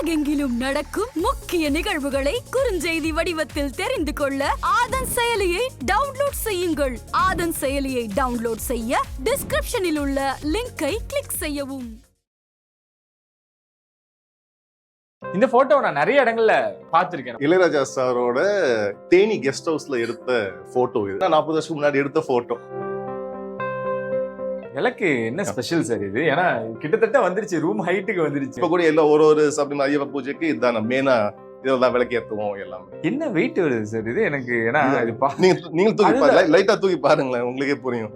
உலகெங்கிலும் நடக்கும் முக்கிய நிகழ்வுகளை குறுஞ்செய்தி வடிவத்தில் தெரிந்து கொள்ள ஆதன் செயலியை டவுன்லோட் செய்யுங்கள். ஆதன் செயலியை டவுன்லோட் செய்ய டிஸ்கிரிப்ஷனில் உள்ள லிங்கை கிளிக் செய்யவும். இந்த போட்டோ நான் நிறைய இடங்கள்ல பாத்திருக்கேன். இளையராஜா சாரோட தேனி கெஸ்ட் ஹவுஸ்ல எடுத்த போட்டோ இது. 40 வருஷம் முன்னாடி எடுத்த போட்டோ. எனக்கு என்ன ஸ்பெஷல் சார் இது? ஏன்னா கிட்டத்தட்ட வந்துருச்சு, ரூம் ஹைட்டுக்கு வந்துருச்சு. இப்ப கூட எல்லாம் ஒரு சப்டி ஐயப்ப பூஜைக்கு இதுதான் மெயினா, இதெல்லாம் விளக்கு ஏற்றுவோம் எல்லாமே. என்ன வெயிட் வருது சார் இது எனக்கு? ஏன்னா நீங்க தூக்கி லைட்டா தூக்கி பாருங்களேன், உங்களுக்கே புரியும்.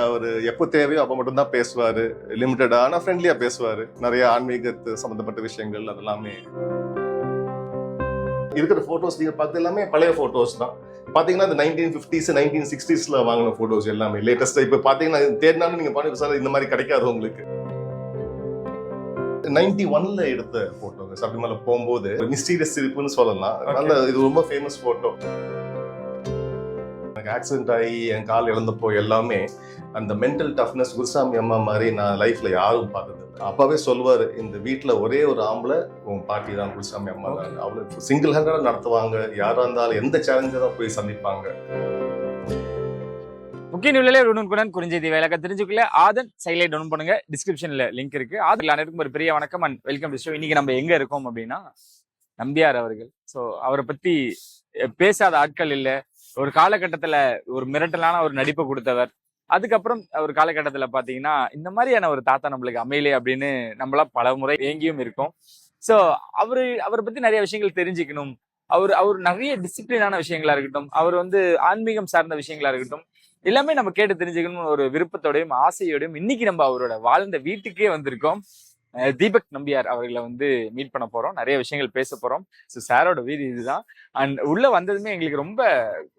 அவரு எப்போ தேவையோ அப்ப மட்டும் தான் பேசுவாரு, லிமிட்டடா ஆனா ஃப்ரெண்ட்லியா பேசுவாரு. நிறைய ஆன்மீகத்து சம்பந்தப்பட்ட விஷயங்கள் அதெல்லாமே இருக்கிற போட்டோஸ் நீங்க பார்த்து எல்லாமே பழைய போட்டோஸ் தான். பாத்தீங்கன்னா இந்த 1950s 1960sல வாங்கின போட்டோஸ் எல்லாமே லேட்டஸ்டா. இப்ப பாத்தீங்கன்னா தேடினாலும் நீங்க பாருங்க சார், இந்த மாதிரி கிடைக்காது உங்களுக்கு. 91ல எடுத்த போட்டோ சபரிமலை போகும்போது மிஸ்டீரியஸ் சிரிப்புன்னு சொல்லலாம். நல்ல இது ரொம்ப ஃபேமஸ் போட்டோ. எனக்கு ஆக்சிடென்ட் ஆகி என் கால் இழந்தப்போ எல்லாமே அந்த மென்டல் டஃப்னஸ் குருசாமி அம்மா மாதிரி நான் லைஃப்ல யாரும் பார்த்தது. அப்பாவே சொல்லுவாரு, இந்த வீட்டுல ஒரே ஒரு ஆம்பளை உங்க பாட்டி தான், குருசாமி அம்மா தான். அவ்வளவு சிங்கிள் ஹேண்டடா நடத்துவாங்க. யாரா இருந்தாலும் எந்த சேலஞ்சை தான் போய் சந்திப்பாங்க. முக்கிய நிலையில உடனுக்குடன் குறுஞ்செய்தி வேலை தெரிஞ்சுக்கல ஆதன் செயலை டவுன் பண்ணுங்க. டிஸ்கிரிப்ஷன்ல லிங்க் இருக்கு. ஆதன் அனைவருக்கும் ஒரு பெரிய வணக்கம் அண்ட் வெல்கம் டு ஷோ. இன்னைக்கு நம்ம எங்க இருக்கோம் அப்படின்னா நம்பியார் அவர்கள். ஸோ அவரை பத்தி பேசாத ஆட்கள் இல்லை. ஒரு காலகட்டத்துல ஒரு மிரட்டலான ஒரு நடிப்பை கொடுத்தவர். அதுக்கப்புறம் ஒரு காலகட்டத்துல பாத்தீங்கன்னா இந்த மாதிரியான ஒரு தாத்தா நம்மளுக்கு அமையலே அப்படின்னு நம்மளா பல முறை ஏங்கியும் இருக்கோம். ஸோ அவரை பத்தி நிறைய விஷயங்கள் தெரிஞ்சுக்கணும். அவர் நிறைய டிசிப்ளினான விஷயங்களா இருக்கட்டும், அவர் ஆன்மீகம் சார்ந்த விஷயங்களா இருக்கட்டும், எல்லாமே நம்ம கேட்டு தெரிஞ்சுக்கணும் ஒரு விருப்பத்தோடையும் ஆசையோடையும் இன்னைக்கு நம்ம அவரோட வாழ்ந்த வீட்டுக்கே வந்திருக்கோம். தீபக் நம்பியார் அவர்களை மீட் பண்ண போறோம். நிறைய விஷயங்கள் பேச போறோம். ஸோ சாரோட வீடு இதுதான். அண்ட் உள்ள வந்ததுமே எங்களுக்கு ரொம்ப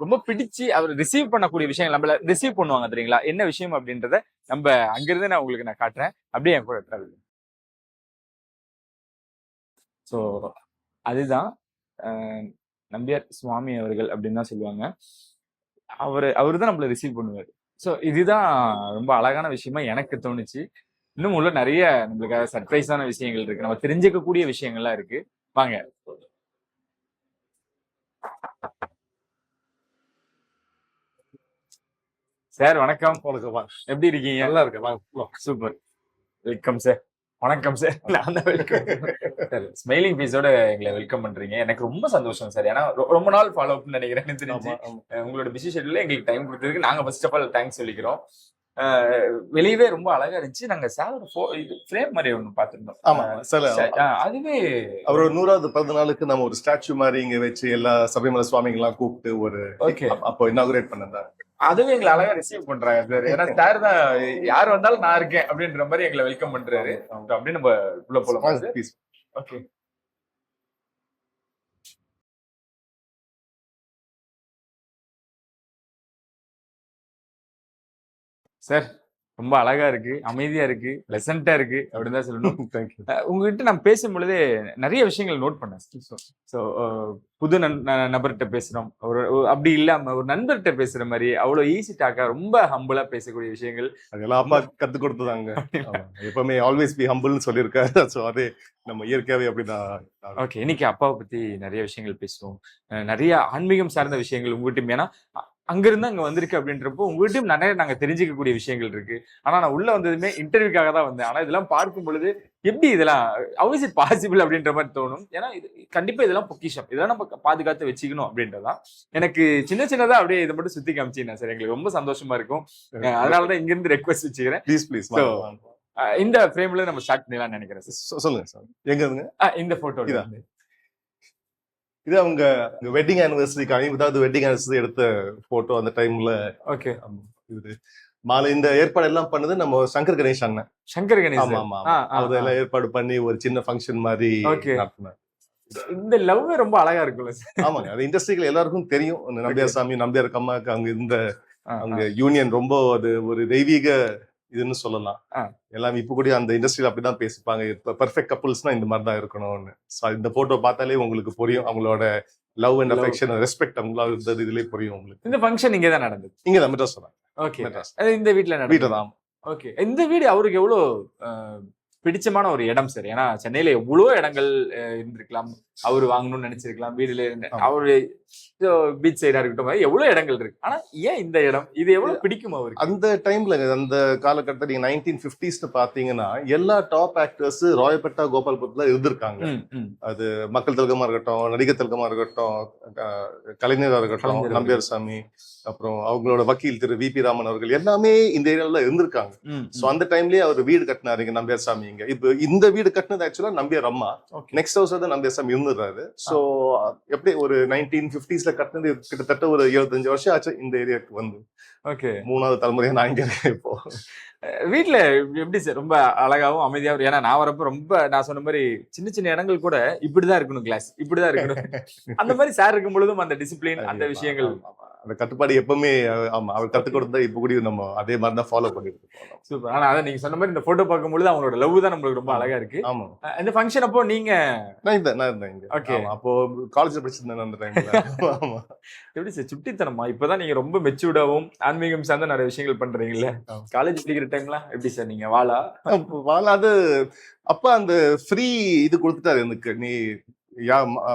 ரொம்ப பிடிச்சு அவர் ரிசீவ் பண்ணக்கூடிய விஷயங்கள் நம்மள ரிசீவ் பண்ணுவாங்க தெரியுங்களா, என்ன விஷயம் அப்படின்றத நம்ம அங்கிருந்து நான் உங்களுக்கு காட்டுறேன். அப்படியே என் கூட டிராவல். ஸோ அதுதான் நம்பியார் சுவாமி அவர்கள் அப்படின்னு தான் சொல்லுவாங்க. அவரு தான் நம்மள ரிசீவ் பண்ணுவார். ஸோ இதுதான் ரொம்ப அழகான விஷயமா எனக்கு தோணுச்சு. இன்னும் உள்ள நிறைய நம்மளுக்காக சர்ப்ரைஸான விஷயங்கள் இருக்கு, நம்ம தெரிஞ்சுக்கக்கூடிய விஷயங்கள்லாம் இருக்கு. வாங்க சார். வணக்கம். எப்படி இருக்கீங்க? நல்லா இருக்கேன். சூப்பர். Welcome sir. வணக்கம் சார். நான் தான் வெல்கம் சார். ஸ்மைலிங் ஃபேஸோட எங்களை வெல்கம் பண்றீங்க. எனக்கு ரொம்ப சந்தோஷம் சார். ஏன்னா ரொம்ப நாள் ஃபாலோ அப்னு நினைக்கிறேன் தெரிஞ்சு. உங்களோட பிஸி ஷெட்யூல்ல எங்களுக்கு டைம் கொடுத்ததுக்கு நாங்க ஃபர்ஸ்ட் ஆஃப் ஆல் தேங்க்ஸ் சொல்லிக்கிறோம். வெளியவே ரொம்ப அழகா இருந்துச்சு. நாங்க சாரோட ஃப்ரேம் மாதிரி ஒண்ணு பாத்துருந்தோம். ஆமா சார், அதுவே அவரோட 100வது பிறந்த நாளுக்கு நம்ம ஒரு ஸ்டாச்சு மாதிரி இங்க வச்சு எல்லா சபரிமலை சுவாமிகள்லாம் கூப்பிட்டு ஒரு அப்போ இனாகுரேட் பண்ணதா. அதுவே எங்களை அழகா ரிசீவ் பண்றாங்க சார். ஏன்னா சார் தான் யார் வந்தாலும் நான் இருக்கேன் அப்படின்ற மாதிரி எங்களை வெல்கம் பண்றாரு. அப்படி நம்ம உள்ள போலாம். Okay sir. ரொம்ப அழகா இருக்கு, அமைதியா இருக்கு, பிளசண்டா இருக்கு அப்படின்னு தான் சொல்லணும். உங்ககிட்ட நான் பேசும் பொழுதே நிறைய விஷயங்கள் நோட் பண்ணேன். ஸோ புது நபர்கிட்ட பேசுறோம், அப்படி இல்லாம ஒரு நண்பர்கிட்ட பேசுற மாதிரி அவ்வளவு ஈஸி டாக்கா ரொம்ப ஹம்பிளா பேசக்கூடிய விஷயங்கள் அதெல்லாம் அம்மா கத்து கொடுத்ததாங்க. எப்பவுமே ஆல்வேஸ் பி ஹம்பிள்னு சொல்லியிருக்காரு. ஸோ அது நம்ம இயற்கையாவே அப்படிதான். ஓகே, இன்னைக்கு அப்பாவை பத்தி நிறைய விஷயங்கள் பேசுவோம். நிறைய ஆன்மீகம் சார்ந்த விஷயங்கள் உங்ககிட்ட, ஏன்னா அங்கிருந்து அங்க வந்திருக்கு அப்படின்றப்போ உங்ககிட்டயும் நிறைய நாங்க தெரிஞ்சுக்கக்கூடிய விஷயங்கள் இருக்கு. ஆனா நான் உள்ள வந்ததுமே இன்டர்வியூக்காக தான் வந்தேன். ஆனா இதெல்லாம் பார்க்கும் பொழுது எப்படி இதெல்லாம் ஹவ் இஸ் இட் பாசிபிள் அப்படின்ற மாதிரி தோணும். ஏன்னா இது கண்டிப்பா இதெல்லாம் பொக்கிஷம், இதெல்லாம் நம்ம பாதுகாத்து வச்சுக்கணும் அப்படின்றதான். எனக்கு சின்ன சின்னதா அப்படியே இதை மட்டும் சுத்தி காமிச்சீங்கன்னா சார் எங்களுக்கு ரொம்ப சந்தோஷமா இருக்கும். அதனாலதான் இங்க இருந்து ரெக்வஸ்ட் வச்சுக்கிறேன். ப்ளீஸ் இந்த ஃப்ரேம்ல நம்ம ஸ்டார்ட் பண்ணலாம் நினைக்கிறேன் சார். சொல்லுங்க சார். எங்க இருங்க இந்த போட்டோ? இது அவங்க வெட்டிங் ஆனிவர்சரிக்கு 50வது வெட்டிங் ஆனிவர்சரி எடுத்த போட்டோ. அந்த டைம்ல ஓகே இது மாலை இந்த ஏற்பாடு எல்லாம் பண்ணது நம்ம சங்கர் கணேஷ் அண்ணன். சங்கர் கணேஷ் அதெல்லாம் ஏற்பாடு பண்ணி ஒரு சின்ன ஃபங்க்ஷன் மாதிரி நடத்தினார். இந்த லவ் ரொம்ப அழகா இருக்கும்ல சார்? ஆமாங்க, அது இண்டஸ்ட்ரியில எல்லாருக்கும் தெரியும். நம்பியார் சாமி நம்பியார் அம்மாவுக்கு அங்க இந்த அவங்க யூனியன் ரொம்ப அது ஒரு தெய்வீக இதுன்னு சொல்லலாம். எல்லாமே இப்ப கூட அந்த இண்டஸ்ட்ரியில அப்படிதான் பேசிப்பாங்க. இப்ப பெர்ஃபெக்ட் கப்புள்ஸ்னா இந்த மாதிரி தான் இருக்கணும்னு. இந்த போட்டோ பார்த்தாலே உங்களுக்கு புரியும் அவங்களோட லவ் அண்ட் அஃபெக்ஷன், ரெஸ்பெக்ட் அவங்களோட இருந்தது இதுலயே புரியும் உங்களுக்கு. இந்த ஃபங்க்ஷன் இங்க தான் நடந்தது? இங்க தான் மெட்ராஸ் தான். ஓகே, இந்த வீட்ல வீட்டுல தான். ஓகே, இந்த வீடு அவருக்கு எவ்வளவு பிடிச்சமான ஒரு இடம் சார்? ஏன்னா சென்னையில எவ்வளவோ இடங்கள் இருந்திருக்கலாம், அவரு வாங்கணும்னு நினைச்சிருக்கலாம், வீடுல அவரு பீச் சைடா இருக்கட்டும், எவ்வளவு இடங்கள் இருக்கு. ஆனா ஏன் இந்த இடம், இது எவ்வளவு பிடிக்கும் அவருக்கு? அந்த டைம்ல அந்த காலகட்டத்தில் நீங்க 1950s பாத்தீங்கன்னா எல்லா டாப் ஆக்டர்ஸ் ராயப்பேட்டா கோபால்புரத்துல இருந்திருக்காங்க. அது மக்கள் திலகமா இருக்கட்டும், நடிகர் திலகமா இருக்கட்டும், கலைஞரா இருக்கட்டும், நம்பியார் சாமி, அப்புறம் அவங்களோட வக்கீல் திரு வி.பி. ராமன் அவர்கள் எல்லாமே இந்த ஏரியால இருந்திருக்காங்க. சோ அந்த டைம்லயே அவர் வீடு கட்டினாரு இங்க நம்பியார் சாமி. இங்க இப்ப இந்த வீடு கட்டினது ஆக்சுவலா நம்பியார் அம்மா, நெக்ஸ்ட் ஹவுஸ் தான் நம்பியார் சாமி இருந்துறாரு. சோ எப்படி ஒரு 1950s கட்டினது கிட்டத்தட்ட ஒரு 75 வருஷம் ஆச்சு இந்த ஏரியாவுக்கு வந்து. ஓகே, 3வது தலைமுறையா நான் இங்க இருக்கேன் இப்போ. வீட்டுல எப்படி சார் ரொம்ப அழகாவும் அமைதியாவும்? ஏன்னா நான் வரப்ப ரொம்ப நான் சொன்ன மாதிரி சின்ன சின்ன இடங்கள் கூட இப்படிதான் இருக்கணும், கிளாஸ் இப்படிதான் இருக்கணும், அந்த மாதிரி சார் இருக்கும் பொழுதும் அந்த டிசிப்ளின், அந்த விஷயங்கள், அந்த கட்டுப்பாடு எப்பவுமே ஆமா அவர் கத்துக் கொடுத்தா இப்ப கூட நம்ம அதே மாதிரி தான் ஃபாலோ பண்ணிட்டு இருக்கோம். சூப்பர். ஆனா அதான் நீங்க சொன்ன மாதிரி இந்த போட்டோ பார்க்கும்போது அவங்களோட லவ் தான் நம்மளுக்கு ரொம்ப அழகா இருக்கு. ஆமா, இந்த ஃபங்க்ஷன் அப்போ நீங்க? நான் இருந்தேன் இங்க. ஓகே, அப்போ காலேஜ் படிச்சிருந்தேன் அந்த டைம்ல. ஆமா. எப்படி சார் சுட்டித்தனமா? இப்பதான் நீங்க ரொம்ப மெச்சூர்டாவும் ஆன்மீகம் சார்ந்த நிறைய விஷயங்கள் பண்றீங்கல்ல. காலேஜ் படிக்கிற டைம்லாம் எப்படி சார் நீங்க அது அப்ப அந்த ஃப்ரீ இது கொடுத்துட்டாரு எனக்கு. நீ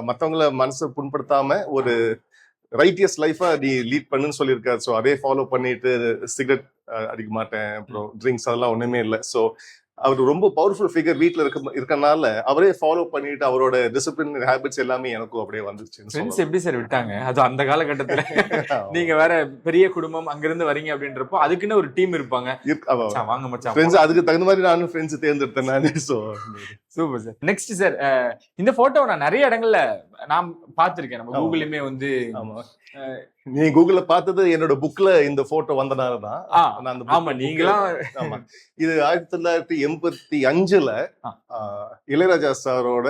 மத்தவங்கள மனசை புண்படுத்தாம ஒரு ரைட்டியஸ் லைஃபா நீ லீட் பண்ணுன்னு சொல்லியிருக்காரு. ஸோ அதே ஃபாலோ பண்ணிட்டு சிகரெட் அடிக்க மாட்டேன், அப்புறம் ட்ரிங்க்ஸ் அதெல்லாம் ஒண்ணுமே இல்லை. ஸோ அவர் ரொம்ப பவர்ஃபுல் ஃபிகர் வீட்டுல இருக்கனால அவரே ஃபாலோ பண்ணிட்டு அவரோட டிசிப்ளின் ஹேபிட்ஸ் எல்லாமே எனக்கும் அப்படியே வந்துருச்சு. ஃப்ரெண்ட்ஸ் எப்படி சார் விட்டாங்க? அது அந்த காலகட்டத்துல நீங்க வேற பெரிய குடும்பம் அங்கிருந்து வரீங்க அப்படின்றப்போ அதுக்குன்னு ஒரு டீம் இருப்பாங்க, வாங்க மச்சான் ஃப்ரெண்ட்ஸ், அதுக்கு தகுந்த மாதிரி நானும் ஃப்ரெண்ட்ஸ் தேர்ந்தெடுத்தேன் நானே. So super sir. Next sir, இந்த போட்டோ நான் நிறைய இடங்கள்ல நான் பார்த்திருக்கேன். நம்ம கூகுள்லயுமே வந்து நீ கூகுள்ல பார்த்தது என்னோட புக்ல இந்த போட்டோ வந்தனாலதான். ஆமா, நீங்களாம் ஆமா. இது 1985ல இளையராஜா சாரோட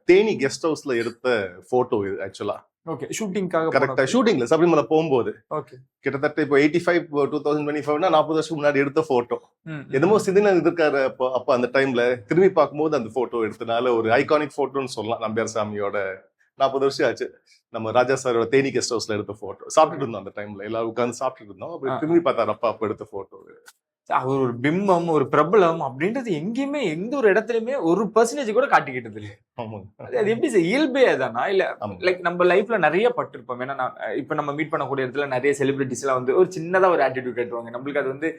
தேனி கெஸ்ட் ஹவுஸ்ல எடுத்த போட்டோ இது ஆக்சுவலா. ஓகே, ஷூட்டிங்காக. கரெக்டா, ஷூட்டிங்ல சபரிமலை போகும்போது. ஓகே, கிட்டத்தட்ட இப்போ 85 2025னா 40 வருஷம் முன்னாடி எடுத்த போட்டோ. என்னமோ சிதின இருக்காரு அப்ப அந்த டைம்ல திரும்பி பார்க்கும்போது அந்த போட்டோ எடுத்தனால ஒரு ஐகானிக் போட்டோன்னு சொல்லலாம். நம்பியார் சாமியோட 40 வருஷம் ஆச்சு. நம்ம ராஜா சாரோட தேனி கெஸ்ட் ஹவுஸ்ல எடுத்த போட்டோ. சாப்பிட்டுட்டு இருந்தோம் அந்த டைம்ல, எல்லாரும் உட்காந்து சாப்பிட்டுட்டு இருந்தோம். அப்படி திரும்பி பார்த்தாரு அப்பா அப்ப எடுத்த போட்டோ. அவர் ஒரு பிம்பம், ஒரு பிரபலம் அப்படின்றது எங்கேயுமே எந்த ஒரு இடத்துலயுமே ஒரு % கூட காட்டிக்கிட்டது இல்லை. அது எப்படி சார் இயல்பே அதானா? இல்ல லைக் நம்ம லைஃப்ல நிறைய பட்டிருப்போம். ஏன்னா இப்ப நம்ம மீட் பண்ணக்கூடிய இடத்துல நிறைய செலிபிரிட்டிஸ் எல்லாம் வந்து ஒரு சின்னதா ஒரு ஆட்டிடியூட் காட்டுவாங்க. நம்மளுக்கு அது வந்து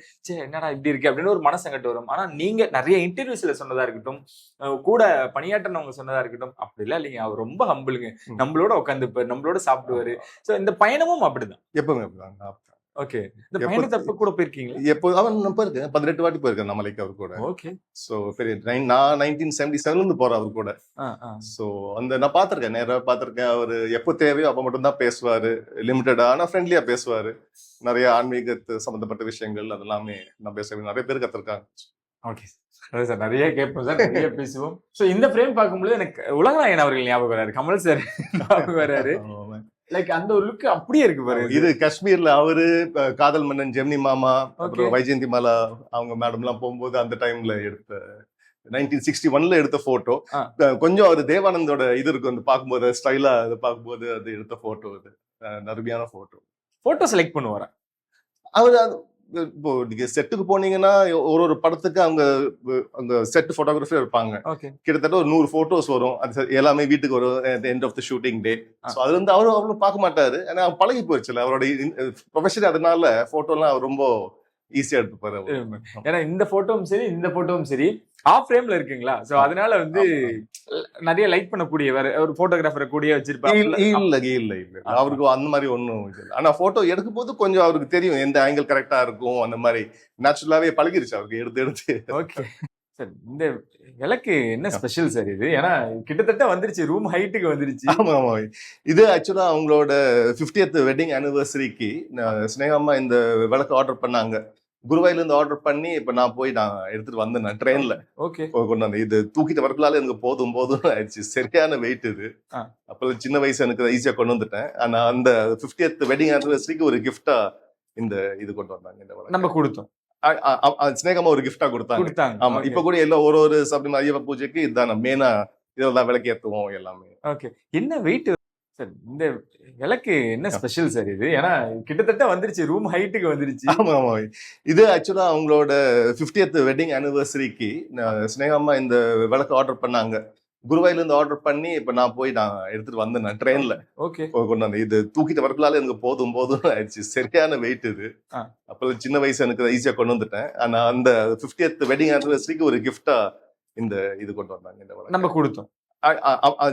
என்னடா இப்படி இருக்கு அப்படின்னு ஒரு மனசங்கட்டு வரும். ஆனா நீங்க நிறைய இன்டர்வியூஸ்ல சொன்னதா இருக்கட்டும், கூட பணியாற்றினவங்க சொன்னதா இருக்கட்டும், அப்படி இல்ல இல்லைங்க, அவர் ரொம்ப ஹம்பிளுங்க, நம்மளோட உட்காந்துப்பாரு, நம்மளோட சாப்பிடுவாரு. சோ இந்த பயணமும் அப்படிதான் எப்பவுமே. ஓகே, இந்த பயணத்தை அப்ப கூட போயிருக்கீங்களா? எப்போ அவன் போயிருக்கேன், 18 வாட்டி போயிருக்கேன் நான் மலைக்கு அவர் கூட. ஓகே, சோ பெரிய நான் 1977 இருந்து போறேன் அவர் கூட. சோ அந்த நான் பாத்திருக்கேன், நேரா பாத்திருக்கேன். அவரு எப்போ தேவையோ அப்ப மட்டும் தான் பேசுவாரு, லிமிட்டடா ஆனா ஃப்ரெண்ட்லியா பேசுவாரு. நிறைய ஆன்மீகத்து சம்பந்தப்பட்ட விஷயங்கள் அதெல்லாமே நான் பேசுவேன், நிறைய பேர் கத்திருக்காங்க. ஓகே சார், நிறைய கேட்போம் சார், நிறைய பேசுவோம். சோ இந்த ஃப்ரேம் பார்க்கும்போது எனக்கு உலகநாயகன் அவர்கள் ஞாபகம் வராரு, கமல் சார் ஞாபகம் வராரு. லைக் அந்த ஒரு லுக் அப்படியே இருக்கு பாருங்க. இது காஷ்மீர்ல அவரு, காதல் மன்னன் ஜெமினி மாமா, அப்புறம் வைஜெயந்தி மாலா அவங்க மேடம் எல்லாம் போகும்போது அந்த டைம்ல எடுத்த 1961ல எடுத்த போட்டோ. கொஞ்சம் அவர் தேவானந்தோட இது இருக்கும் அந்த பார்க்கும்போது, ஸ்டைலா அதை பார்க்கும்போது அது எடுத்த போட்டோ. அது அருமையான போட்டோ செலக்ட் பண்ணுவாரா அவரு? இப்போ நீங்க செட்டுக்கு போனீங்கன்னா ஒரு படத்துக்கு அவங்க செட் போட்டோகிராஃபர் இருப்பாங்க. கிட்டத்தட்ட ஒரு 100 போட்டோஸ் வரும். அது எல்லாமே வீட்டுக்கு வரும் end of the shooting day. So அது வந்து அவரும் அவ்வளவு பார்க்க மாட்டாரு. ஏன்னா பழகி போயிடுச்சுல அவரோட ப்ரொஃபஷன். அதனால போட்டோ எல்லாம் அவர் ரொம்ப ஈஸியா எடுத்துப்பாரு. ஏன்னா இந்த போட்டோவும் சரி இந்த போட்டோவும் சரி ஆஃப் ஃப்ரேம்ல இருக்குங்களா, சோ அதனால வந்து நிறைய லைக் பண்ணக்கூடிய ஒரு போட்டோகிராஃபரை கூடிய வச்சிருப்பாங்க. இல்ல அவருக்கு அந்த மாதிரி ஒண்ணும் இல்லை. ஆனா போட்டோ எடுக்கும் போது கொஞ்சம் அவருக்கு தெரியும் எந்த ஆங்கிள் கரெக்டா இருக்கும். அந்த மாதிரி நேச்சுரலாவே பழகிருச்சு அவருக்கு எடுத்து. ஓகே சார், இந்த விளக்கு என்ன ஸ்பெஷல் சார் இது? ஏன்னா கிட்டத்தட்ட வந்துருச்சு, ரூம் ஹைட்டுக்கு வந்துருச்சு. ஆமா, இது ஆக்சுவலா அவங்களோட 50th வெட்டிங் ஆனிவர்சரிக்கு ஸ்னேகம்மா இந்த விளக்கு ஆர்டர் பண்ணாங்க. குருவாயில இருந்து ஆர்டர் பண்ணி இப்ப நான் எடுத்துட்டு வந்தேன் ட்ரெயின்ல. ஓகே, கொண்டு வந்தேன். இது தூக்கிட்டு வரக்குள்ளால எனக்கு போதும் ஆயிடுச்சு. சரியான வெயிட் இது. அப்ப சின்ன வயசு எனக்கு ஈஸியா கொண்டு வந்துட்டேன். ஆனா அந்த 50th வெட்டிங் ஆனிவர்சரிக்கு ஒரு கிஃப்டா இந்த இது கொண்டு வந்தாங்க. இந்த நம்ம கொடுத்தோம், ஸ்னேகமா ஒரு கிஃப்டா கொடுத்தாங்க. ஆமா, இப்ப கூட எல்லாம் ஒரு சபரிமலை ஐயப்ப பூஜைக்கு இதுதான் மெயினா இதெல்லாம் விளக்கு ஏத்துவோம் எல்லாமே. ஓகே, என்ன வெயிட் சார் இந்த விளக்கு என்ன ஸ்பெஷல் சார் இது? ஏன்னா கிட்டத்தட்ட வந்துருச்சு, ரூம் ஹைட்டுக்கு வந்துருச்சு. ஆமா ஆமா, இது ஆக்சுவலா அவங்களோட 50th வெட்டிங் ஆனிவர்சரிக்கு ஸ்னேகம்மா இந்த விளக்கு ஆர்டர் பண்ணாங்க. குருவாயில இருந்து ஆர்டர் பண்ணி இப்ப நான் எடுத்துட்டு வந்தேன் ட்ரெயின்ல. ஓகே. கொண்டு வந்தேன். இது தூக்கிட்டு வரக்குள்ளால எனக்கு போதும் ஆயிடுச்சு. சரியான வெயிட் இது. அப்ப சின்ன வயசு எனக்கு ஈஸியா கொண்டு வந்துட்டேன். ஆனா அந்த 50th வெட்டிங் ஆனிவர்சரிக்கு ஒரு கிஃப்டா இந்த இது கொண்டு வந்தாங்க. இந்த விளக்கு நம்ம கொடுத்தோம்.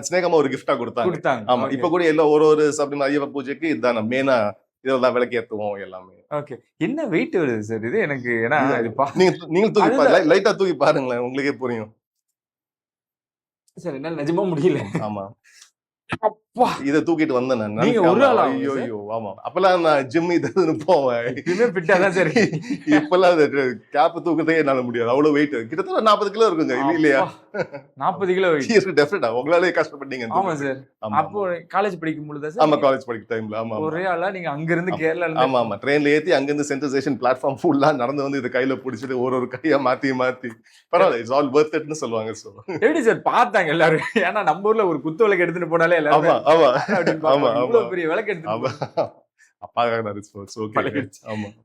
ஸ்னேகம்மா ஒரு கிஃப்டா கொடுத்தாங்க. ஆமா, இப்ப கூட எல்லாம் ஒரு சபரிமலை ஐயப்ப பூஜைக்கு இதுதான் மெயினா, இதெல்லாம் விளக்கு ஏத்துவோம் எல்லாமே. ஓகே. என்ன வெயிட் வருது சார் இது? எனக்கு ஏன்னா நீங்க தூக்கி பாருங்க, லைட்டா தூக்கி பாருங்களேன், உங்களுக்கே புரியும். சார் என்னால நிஜமா முடியல. ஆமா, அப்பா இத தூக்கிட்டு வந்தேன் நான். நீங்க ஒரு ஆளா? ஐயோ ஆமா, அப்பெல்லாம் நான் ஜிம் இதுன்னு போவேன். இதுமே ஃபிட்டா தான் சார். இப்பெல்லாம் கேப் தூக்கறதே என்னால முடியாது, அவ்வளவு வெயிட். கிட்டத்தட்ட 40 கிலோ இருக்குங்க இல்லையா? 40 கிலோ வெயிட். டெஃபினட்டா உங்களாலே கஷ்டப்பட்டீங்க. ஆமா சார். அப்போ காலேஜ் படிக்கும் பொழுது சார்? ஆமா, காலேஜ் படிக்கிற டைம்ல. ஆமா, ஒரே ஆளா நீங்க அங்க இருந்து கேரளால? ஆமா ஆமா, ட்ரெயின்ல ஏத்தி அங்க இருந்து சென்ட்ரல் ஸ்டேஷன் பிளாட்ஃபார்ம் ஃபுல்லா நடந்து வந்து இத கையில பிடிச்சிட்டு ஒரு கையா மாத்தி பரவாயில்ல, இட்ஸ் ஆல் வர்த் இட்னு சொல்லுவாங்க. சோ எப்படி சார் பார்த்தாங்க எல்லாரும்? ஏன்னா நம்ம ஊர்ல ஒரு குத்து விளக்கு எடுத்துட்டு போனாலே எல்லாரும் ஆமா ஆமா ஆமா, இவ்வளவு பெரிய விளக்கு எடுத்து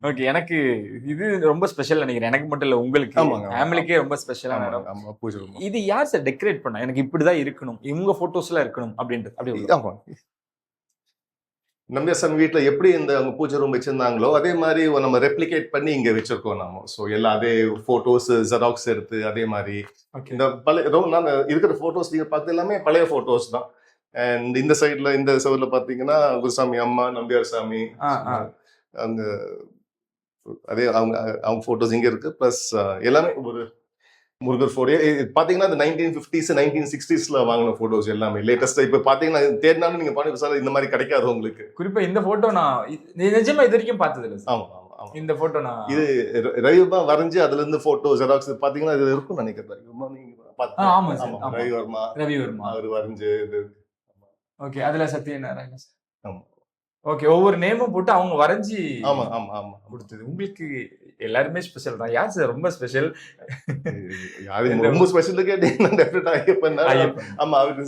ஓகே. எனக்கு இது ரொம்ப ஸ்பெஷல் நினைக்கிறேன். எனக்கு மட்டும் இல்ல, உங்களுக்கு ஃபேமிலிக்கே ரொம்ப ஸ்பெஷலான இடம். இது யார் சார் டெக்கரேட் பண்ணா? எனக்கு இப்படிதான் இருக்கணும், இவங்க போட்டோஸ்ல இருக்கணும் அப்படின்றது அப்படி நம்பியாசாமி வீட்டுல எப்படி இந்த அவங்க பூஜை ரூம் வச்சிருந்தாங்களோ அதே மாதிரி நம்ம ரெப்ளிகேட் பண்ணி இங்க வச்சிருக்கோம் நாம. ஸோ எல்லாம் அதே போட்டோஸ் ஜெராக்ஸ் எடுத்து அதே மாதிரி இந்த பழைய நான் இருக்கிற போட்டோஸ் நீங்க பார்த்து எல்லாமே பழைய போட்டோஸ் தான். அண்ட் இந்த சைட்ல இந்த சைடுல பாத்தீங்கன்னா குருசாமி அம்மா, நம்பியார் சாமி, அங்க அதே அவங்க போட்டோஸ் இங்க இருக்கு. பிளஸ் எல்லாமே ஒரு முருகர் போட்டோ பாத்தீங்கன்னா இந்த 1950s 1960sல வாங்கின போட்டோஸ் எல்லாமே லேட்டஸ்டா. இப்ப பாத்தீங்கன்னா தேடினாலும் நீங்க பாருங்க இந்த மாதிரி கிடைக்காது உங்களுக்கு. குறிப்பா இந்த போட்டோ நான் நிஜமா இது வரைக்கும் பார்த்தது இல்லை. ஆமா ஆமா, இந்த போட்டோ நான் இது ரவி தான் வரைஞ்சு அதுல இருந்து போட்டோ ஜெராக்ஸ் பாத்தீங்கன்னா இது இருக்கும் நினைக்கிறேன். ரவி வர்மா அவர் வரைஞ்சு இது. ஓகே, அதுல சத்யநாராயண. ஆமா, ஓகே. ஒவ்வொரு நேமும் போட்டு அவங்க வரைஞ்சி ஆமா ஆமா ஆமா கொடுத்தது. உங்களுக்கு எல்லாருமே ஸ்பெஷல் தான். யார் சார் ரொம்ப ஸ்பெஷல்? ரொம்ப ஸ்பெஷல் கேட்டீங்கன்னா டெஃபினட்டா ஐயப்பன். ஆமா, அவருக்கு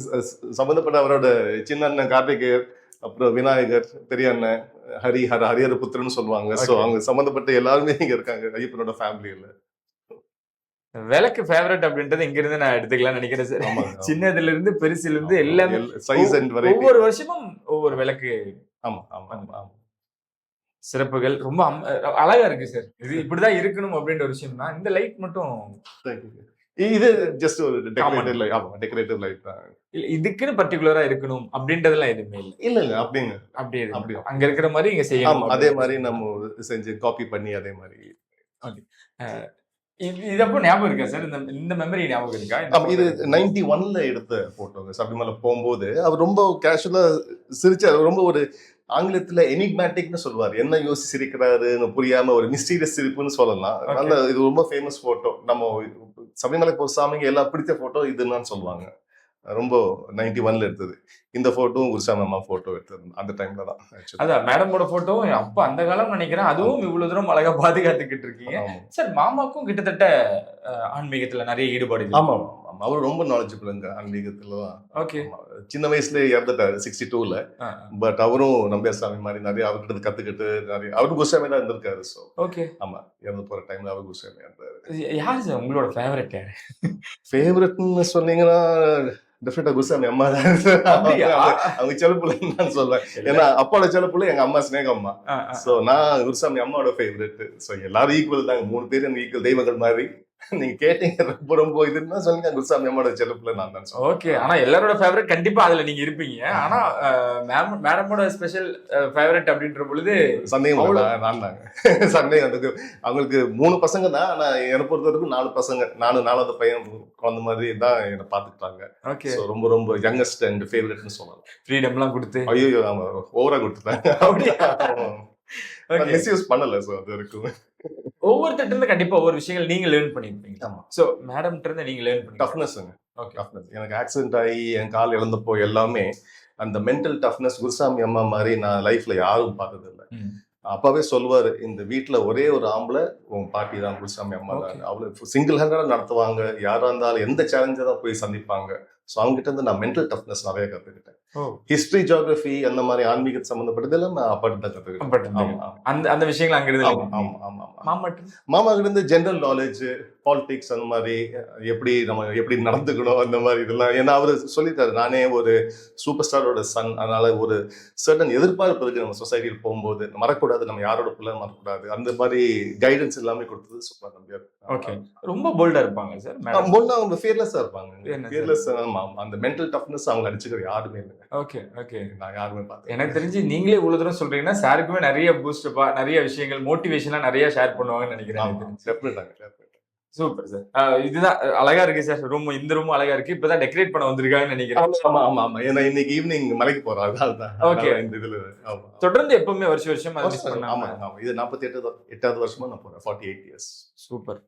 சம்பந்தப்பட்ட அவரோட சின்ன அண்ணன் கார்த்திகேயர், அப்புறம் விநாயகர், பெரிய அண்ணன் ஹரிஹர புத்திரன்னு சொல்லுவாங்க. சோ அவங்க சம்பந்தப்பட்ட எல்லாருமே இங்க இருக்காங்க ஐயப்பனோட ஃபேமிலியில. விளக்கு ஃபேவரட் அப்படின்றது இங்க இருந்து நான் எடுத்துக்கலாம் நினைக்கிறேன் சார். சின்னதுல இருந்து பெருசுல இருந்து எல்லாமே சைஸ் அண்ட் வெரைட்டி. ஒவ்வொரு வருஷமும் ஒவ்வொரு விளக்கு. ஆமா ஆமா ஆமா, சிறப்புகள் ரொம்ப அழகா இருக்கு சார். இது இப்படிதான் இருக்கணும் அப்படின்ற ஒரு விஷயம் தான். இந்த லைட் மட்டும் இது ஜஸ்ட் ஒரு டெக்கரேட்டிவ் லைட். ஆமா, டெக்கரேட்டிவ் லைட் தான். இதுக்குன்னு பர்టిక్యులரா இருக்கணும் அப்படின்றதெல்லாம் எதுவுமே இல்லை. இல்ல அப்படியே அங்க இருக்கிற மாதிரி இங்க செய்யணும். அதே மாதிரி நம்ம செஞ்சு காப்பி பண்ணி அதே மாதிரி. இது அப்போ ஞாபகம் இருக்கா சார்? இந்த மெமரி ஞாபகம் இருக்கா? இது 91ல எடுத்த போட்டோங்க. சபரிமலை போகும்போது அவர் ரொம்ப கேஷுவலா சிரிச்சாரு. ரொம்ப ஒரு ஆங்கிலத்துல எனிக்மேட்டிக்னு சொல்லுவாரு. என்ன யோசிச்சு சிரிக்கிறாருன்னு புரியாம ஒரு மிஸ்டீரியஸ் சிரிப்புன்னு சொல்லலாம். அதனால இது ரொம்ப ஃபேமஸ் போட்டோ. நம்ம சபரிமலை போ சாமிங்க எல்லாம் பிடித்த போட்டோ இதுன்னு சொல்லுவாங்க. ரொம்ப 91ல எடுத்தது. இந்த போட்டோவும் குருசாமி அம்மா போட்டோ எடுத்தது அந்த டைம்ல தான். அதான் மேடமோட போட்டோவும் அப்ப அந்த காலம் நினைக்கிறேன். அதுவும் இவ்வளவு தூரம் அழகா பாதுகாத்துக்கிட்டு இருக்கீங்க சார். மாமாக்கும் கிட்டத்தட்ட ஆன்மீகத்துல நிறைய ஈடுபாடு. ஆமா, அவரு ரொம்ப நாலேஜபிள்ங்க ஆன்மீகத்துல. ஓகே, சின்ன வயசுல இறந்துட்டாரு 62ல. பட் அவரும் நம்பியார் சாமி மாதிரி நிறைய அவர்கிட்ட கத்துக்கிட்டு நிறைய அவரும் குருசாமி தான் இருந்திருக்காரு. சோ ஓகே, ஆமா, இறந்து போற டைம்ல அவர் குருசாமி இருந்தாரு. யார் சார் உங்களோட ஃபேவரட்? ஃபேவரட்னு சொன்னீங்கன்னா டெஃபினட்டா குருசாமி அம்மா தான். அவங்க செலப்புலன்னு நான் சொல்லுவேன். ஏன்னா அப்பாவோட செலப்புல எங்க அம்மா ஸ்னேகம்மா. சோ நான் குருசாமி அம்மாவோட ஃபேவரட். சோ எல்லாரும் ஈக்குவல் தாங்க. 3 பேரும் எனக்கு ஈக்குவல் தெய்வங்கள் மாதிரி. நீங்க கேட்டீங்க ரொம்ப இதுன்னா சொல்லுங்க, குருசாமி அம்மாவோட செலப்புல நான் தான். ஓகே, ஆனா எல்லாரோட ஃபேவரட் கண்டிப்பா அதுல நீங்க இருப்பீங்க. ஆனா மேடமோட ஸ்பெஷல் ஃபேவரட் அப்படின்ற பொழுது சந்தேகம் நான் தாங்க. சந்தேகம் அதுக்கு அவங்களுக்கு 3 பசங்க தான். ஆனா என்னை பொறுத்த வரைக்கும் 4 பசங்க. நானும் 4வது பையன் குழந்தை மாதிரி தான் என்னை பாத்துக்கிட்டாங்க. ஓகே, ரொம்ப ரொம்ப யங்கஸ்ட் அண்ட் ஃபேவரட்னு சொல்லலாம். ஃப்ரீடம் எல்லாம் கொடுத்து ஐயோ ஓவரா கொடுத்துட்டாங்க. மிஸ்யூஸ் பண்ணல. சோ அது இருக்கும். ஒவ்வொருத்தட்ட இருந்து கண்டிப்பா ஒவ்வொரு விஷயங்கள் நீங்க லேர்ன் பண்ணிருப்பீங்க. ஆமா, சோ மேடம் கிட்ட இருந்து நீங்க லேர்ன் பண்ணி டஃப்னஸ்ங்க. Okay, toughness. எனக்கு ஆக்சிடென்ட் ஆகி என் கால் இழந்தப்போ எல்லாமே அந்த மென்டல் டஃப்னஸ் குருசாமி அம்மா மாதிரி நான் லைஃப்ல யாரும் பார்த்தது இல்லை. அப்பாவே சொல்லுவாரு, இந்த வீட்டுல ஒரே ஒரு ஆம்பளை உங்க பாட்டி தான், குருசாமி அம்மா தான். அவ்வளவு சிங்கிள் ஹேண்டடா நடத்துவாங்க. யாரா இருந்தாலும் எந்த சேலஞ்சை தான் போய் சந்திப்பாங்க. ஸோ அவங்க கிட்ட இருந்து நான் மென்டல் டஃப்னஸ் நிறைய கத்துக்கிட்டேன். ஓ. ஹிஸ்டரி, ஜியோகிராஃபி அந்த மாதிரி ஆன்மீக சம்பந்தப்பட்டதெல்லாம் நான் அப்பாட்டு தான் கத்துக்கிட்டேன். அந்த விஷயங்கள் அங்க இருந்து மாமா கிட்ட இருந்து ஜெனரல் நாலேஜ், பாலிடிக்ஸ் அந்த மாதிரி எப்படி நடந்துக்கணும் அந்த மாதிரி இதெல்லாம். ஏன்னா அவரு சொல்லிட்டாரு, நானே ஒரு சூப்பர் ஸ்டாரோட சன், அதனால ஒரு சர்டன் எதிர்பார்ப்பு இருக்கு நம்ம சொசைட்டியில் போகும்போது, மறக்கூடாது, நம்ம யாரோட பிள்ளை மறக்கூடாது, அந்த மாதிரி கைடன்ஸ் எல்லாமே கொடுத்தது சூப்பர் நம்பியார். ஓகே. ரொம்ப போல்டா இருப்பாங்க சார். போல்டா அவங்க ஃபியர்லெஸ்ஸா இருப்பாங்க. ஃபியர்லெஸ், அந்த மென்டல் டஃப்னஸ் அவங்க அடிச்சுக்கிற யாருமே இல்லை. Okay okay. நான் யாருமே பார்த்தேன். எனக்கு தெரிஞ்சு நீங்களே இவ்வளவு தூரம் சொல்றீங்கன்னா சாருக்குமே நிறைய பூஸ்டப்பா, நிறைய விஷயங்கள், மோட்டிவேஷனா நிறைய ஷேர் பண்ணுவாங்கன்னு நினைக்கிறேன். Super sir. இதுதான் அழகா இருக்கு சார். ரூம், இந்த ரூம் அழகா இருக்கு. இப்பதான் டெக்கரேட் பண்ண வந்திருக்காங்கன்னு நினைக்கிறேன். ஆமா. ஏன்னா இன்னைக்கு ஈவினிங் மலைக்கு போறோம், அதனாலதான். ஓகே. இந்த இதுல தொடர்ந்து எப்பவுமே வருஷம் ஆமா. இது 48வது வருஷமா நான் போறேன். 48 இயர்ஸ். சூப்பர்.